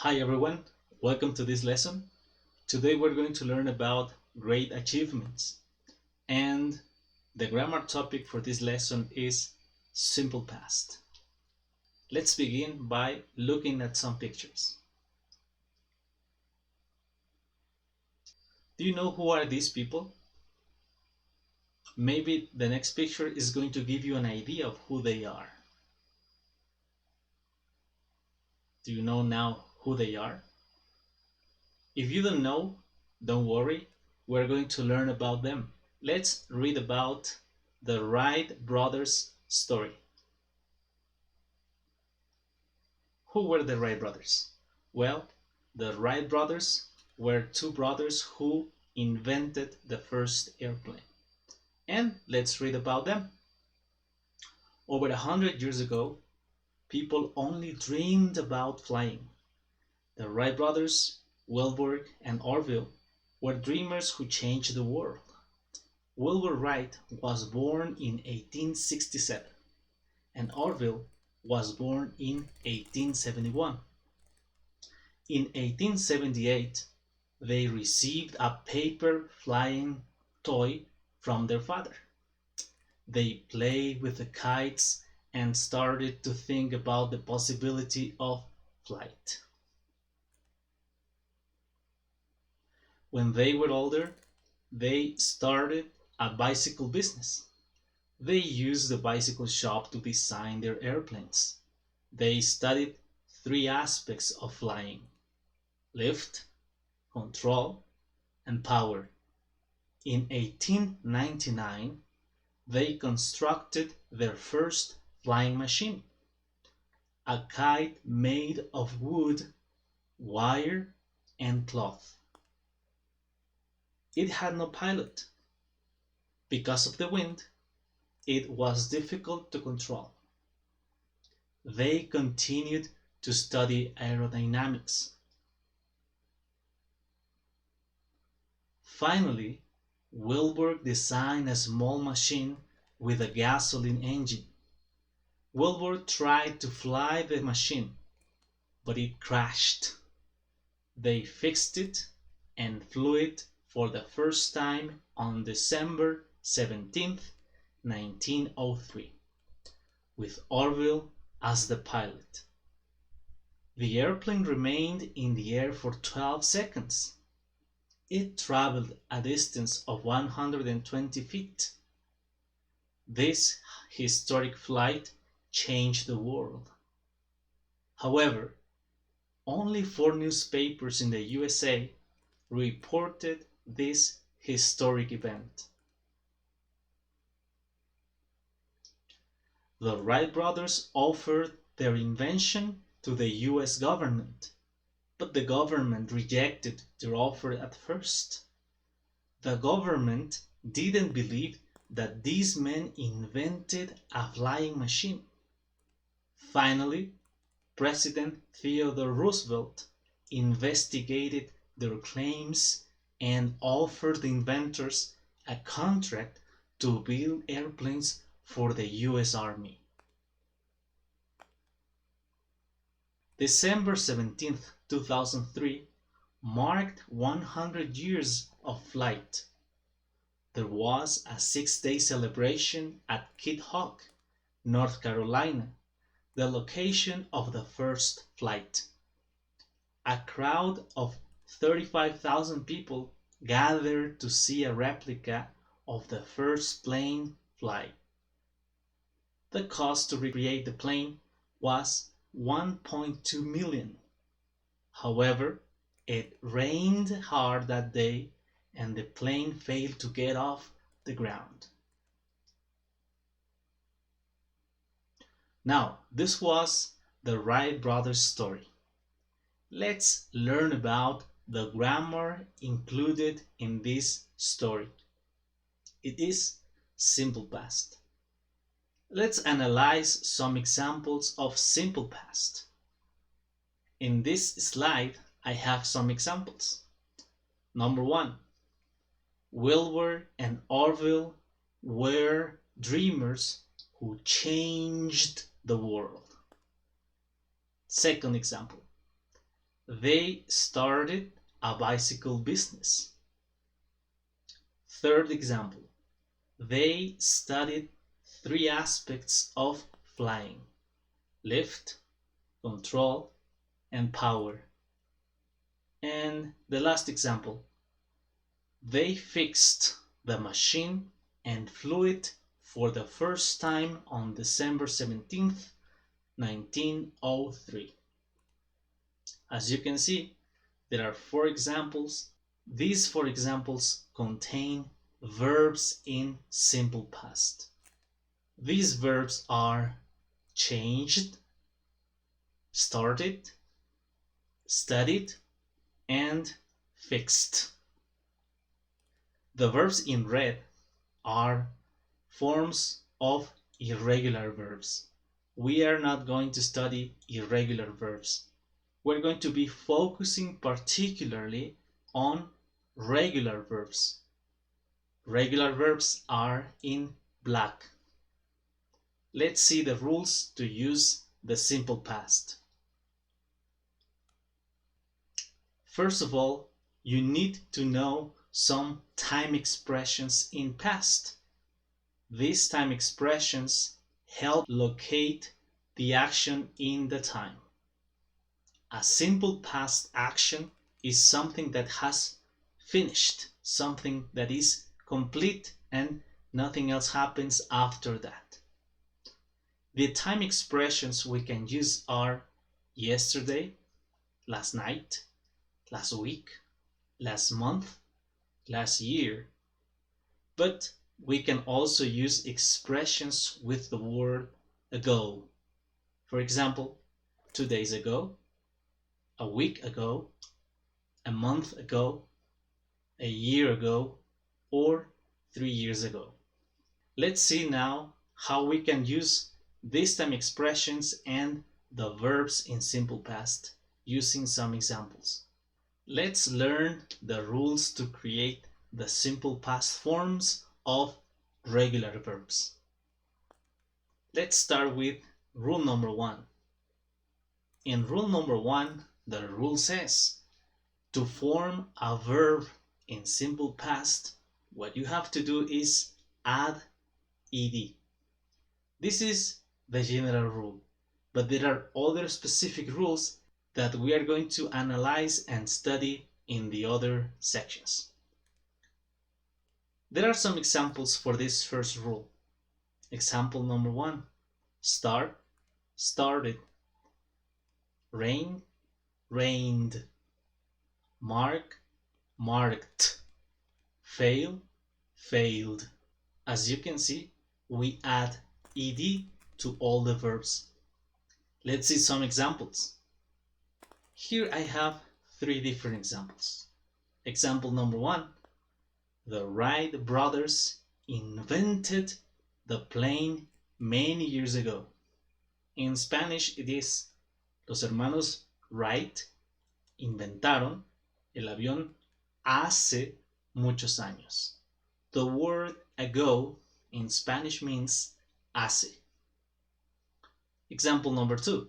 Hi everyone, welcome to this lesson. Today we're going to learn about great achievements, and the grammar topic for this lesson is simple past. Let's begin by looking at some pictures. Do you know who are these people? Maybe the next picture is going to give you an idea of who they are. Do you know now who they are? If you don't know, don't worry, we're going to learn about them. Let's read about the Wright brothers' story. Who were the Wright brothers? Well, the Wright brothers were two brothers who invented the first airplane. And let's read about them. Over 100 years ago, people only dreamed about flying. The Wright brothers, Wilbur and Orville, were dreamers who changed the world. Wilbur Wright was born in 1867, and Orville was born in 1871. In 1878, they received a paper flying toy from their father. They played with the kites and started to think about the possibility of flight. When they were older, they started a bicycle business. They used the bicycle shop to design their airplanes. They studied three aspects of flying: lift, control, and power. In 1899, they constructed their first flying machine, a kite made of wood, wire, and cloth. It had no pilot. Because of the wind, it was difficult to control. They continued to study aerodynamics. Finally, Wilbur designed a small machine with a gasoline engine. Wilbur tried to fly the machine, but it crashed. They fixed it and flew it for the first time on December 17th, 1903, with Orville as the pilot. The airplane remained in the air for 12 seconds. It traveled a distance of 120 feet. This historic flight changed the world. However, only 4 newspapers in the USA reported this historic event. The Wright brothers offered their invention to the US government, but the government rejected their offer at first. The government didn't believe that these men invented a flying machine. Finally, President Theodore Roosevelt investigated their claims and offered the inventors a contract to build airplanes for the US Army. December 17th, 2003 marked 100 years of flight. There was a 6-day celebration at Kitty Hawk, North Carolina, the location of the first flight. A crowd of 35,000 people gathered to see a replica of the first plane fly. The cost to recreate the plane was $1.2 million. However, it rained hard that day and the plane failed to get off the ground. Now, this was the Wright brothers' story. Let's learn about the grammar included in this story. It is simple past. Let's analyze some examples of simple past. In this slide, I have some examples. Number 1. Wilbur and Orville were dreamers who changed the world. Second example. They started a bicycle business. Third example. They studied three aspects of flying: lift, control, and power. And the last example. They fixed the machine and flew it for the first time on December 17th, 1903. As you can see, there are four examples. These four examples contain verbs in simple past. These verbs are changed, started, studied, and fixed. The verbs in red are forms of irregular verbs. We are not going to study irregular verbs. We're going to be focusing particularly on regular verbs. Regular verbs are in black. Let's see the rules to use the simple past. First of all, you need to know some time expressions in past. These time expressions help locate the action in the time. A simple past action is something that has finished, something that is complete and nothing else happens after that. The time expressions we can use are yesterday, last night, last week, last month, last year. But we can also use expressions with the word ago. For example, 2 days ago, a week ago, a month ago, a year ago, or 3 years ago. Let's see now how we can use these time expressions and the verbs in simple past using some examples. Let's learn the rules to create the simple past forms of regular verbs. Let's start with rule number 1. In rule number 1, the rule says to form a verb in simple past, what you have to do is add ed. This is the general rule, but there are other specific rules that we are going to analyze and study in the other sections. There are some examples for this first rule. Example number 1. Start, started. Rain, rained. Mark, marked. Fail, failed. As you can see, we add ed to all the verbs. Let's see some examples. Here I have 3 different examples. Example number 1. The Wright brothers invented the plane many years ago. In Spanish it is los hermanos Wright inventaron el avión hace muchos años. The word ago in Spanish means hace. Example number 2.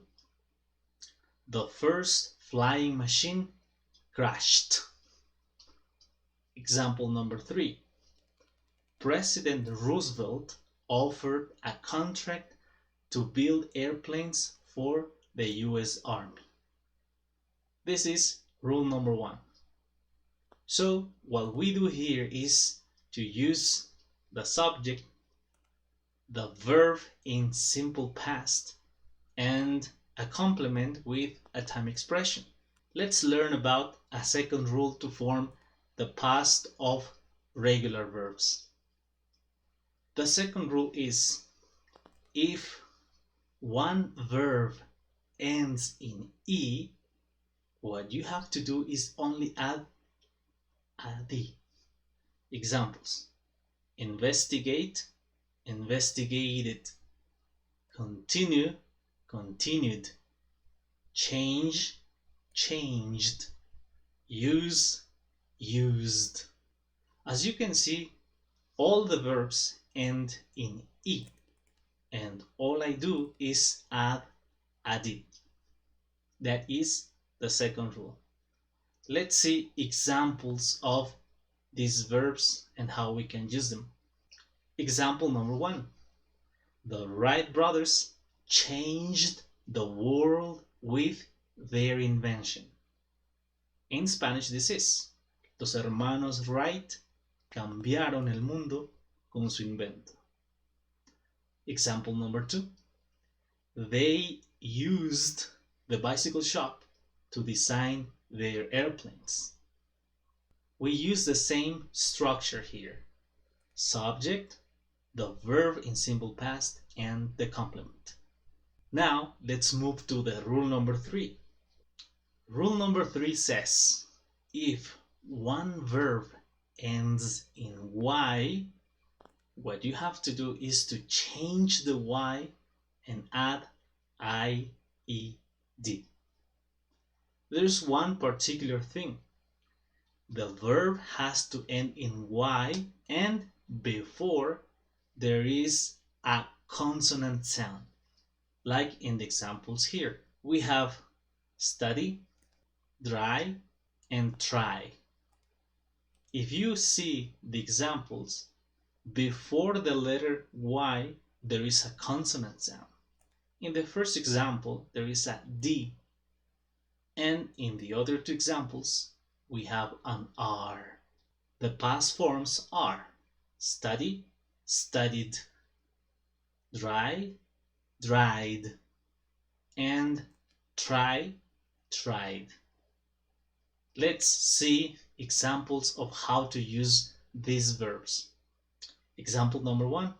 The first flying machine crashed. Example number 3. President Roosevelt offered a contract to build airplanes for the US Army. This is rule number 1. So what we do here is to use the subject, the verb in simple past, and a complement with a time expression. Let's learn about a second rule to form the past of regular verbs. The second rule is if one verb ends in e, what you have to do is only add d. Examples: investigate, investigated. Continue, continued. Change, changed. Use, used. As you can see, all the verbs end in e, and all I do is add ed. That is the second rule. Let's see examples of these verbs and how we can use them. Example number 1. The Wright brothers changed the world with their invention. In Spanish this is: Los hermanos Wright cambiaron el mundo con su invento. Example number 2. They used the bicycle shop to design their airplanes. We use the same structure here: subject, the verb in simple past, and the complement. Now let's move to the rule number 3. Rule number 3 says if one verb ends in y, what you have to do is to change the y and add ied. There's one particular thing. The verb has to end in y and before there is a consonant sound. Like in the examples here, we have study, dry, and try. If you see the examples, before the letter y there is a consonant sound. In the first example there is a d, and in the other two examples we have an r. The past forms are study, studied, dry, dried, and try, tried. Let's see examples of how to use these verbs. Example number 1.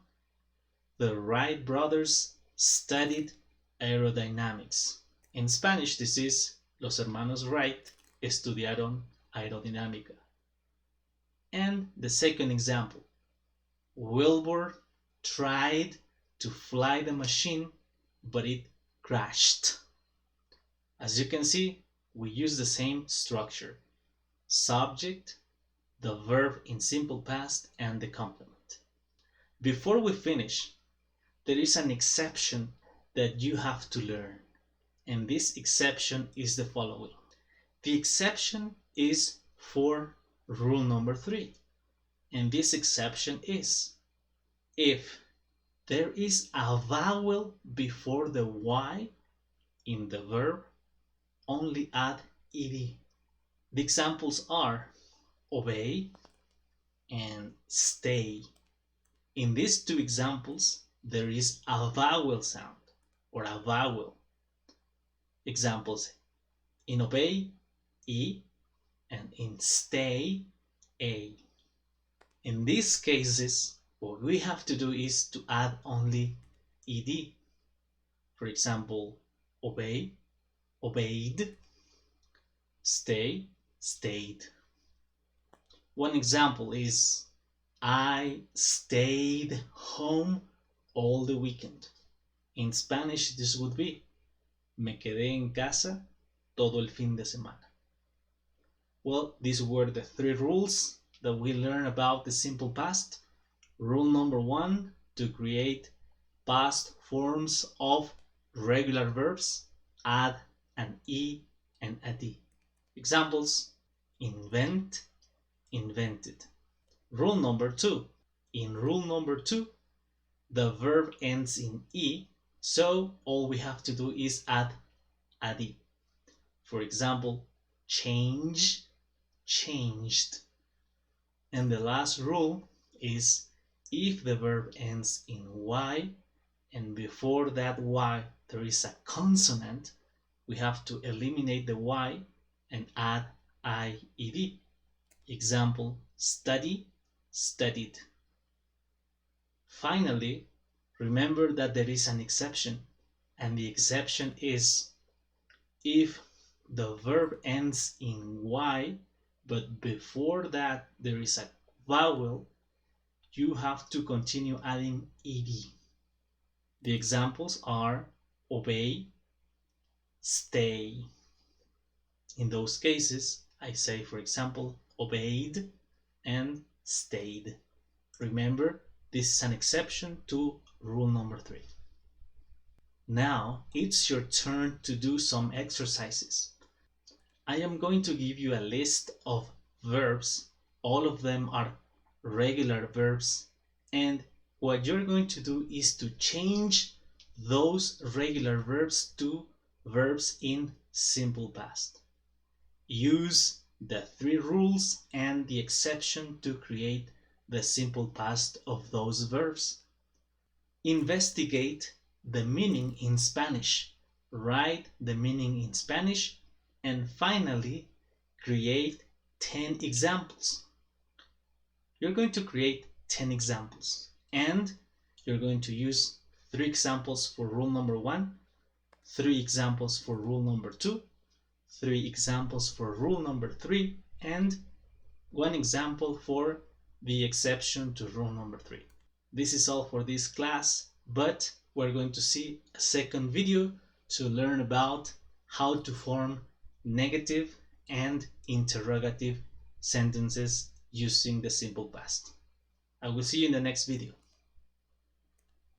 The Wright brothers studied aerodynamics. In Spanish this is: Los hermanos Wright estudiaron aerodinámica. And the second example: Wilbur tried to fly the machine, but it crashed. As you can see, we use the same structure: subject, the verb in simple past, and the complement. Before we finish, there is an exception that you have to learn, and this exception is the following. The exception is for rule number 3, and this exception is: if there is a vowel before the y in the verb, only add ed. The examples are obey and stay. In these two examples, there is a vowel sound or a vowel. Examples: in obey, e, and in stay, a. In these cases, what we have to do is to add only ed. For example, obey, obeyed, stay, stayed. One example is: I stayed home all the weekend. In Spanish this would be: me quedé en casa todo el fin de semana. Well, these were the 3 rules that we learned about the simple past. Rule number 1: to create past forms of regular verbs, add an e and a d. Examples: invent, invented. Rule number 2: in rule number 2, the verb ends in e, so all we have to do is add a d. For example, change, changed. And the last rule is: if the verb ends in y and before that y there is a consonant, we have to eliminate the y and add ied. Example: study, studied. Finally, remember that there is an exception, and the exception is: if the verb ends in y but before that there is a vowel, you have to continue adding ed. The examples are obey, stay. In those cases, I say, for example, obeyed and stayed. Remember, this is an exception to rule number 3. Now it's your turn to do some exercises. I am going to give you a list of verbs. All of them are regular verbs, and what you're going to do is to change those regular verbs to verbs in simple past. Use the three rules and the exception to create the simple past of those verbs. Investigate the meaning in Spanish. Write the meaning in Spanish. And finally, create 10 examples. You're going to create 10 examples, and you're going to use 3 examples for rule number 1, 3 examples for rule number 2, 3 examples for rule number 3, and 1 example for the exception to rule number 3. This is all for this class, but we're going to see a second video to learn about how to form negative and interrogative sentences using the simple past. I will see you in the next video.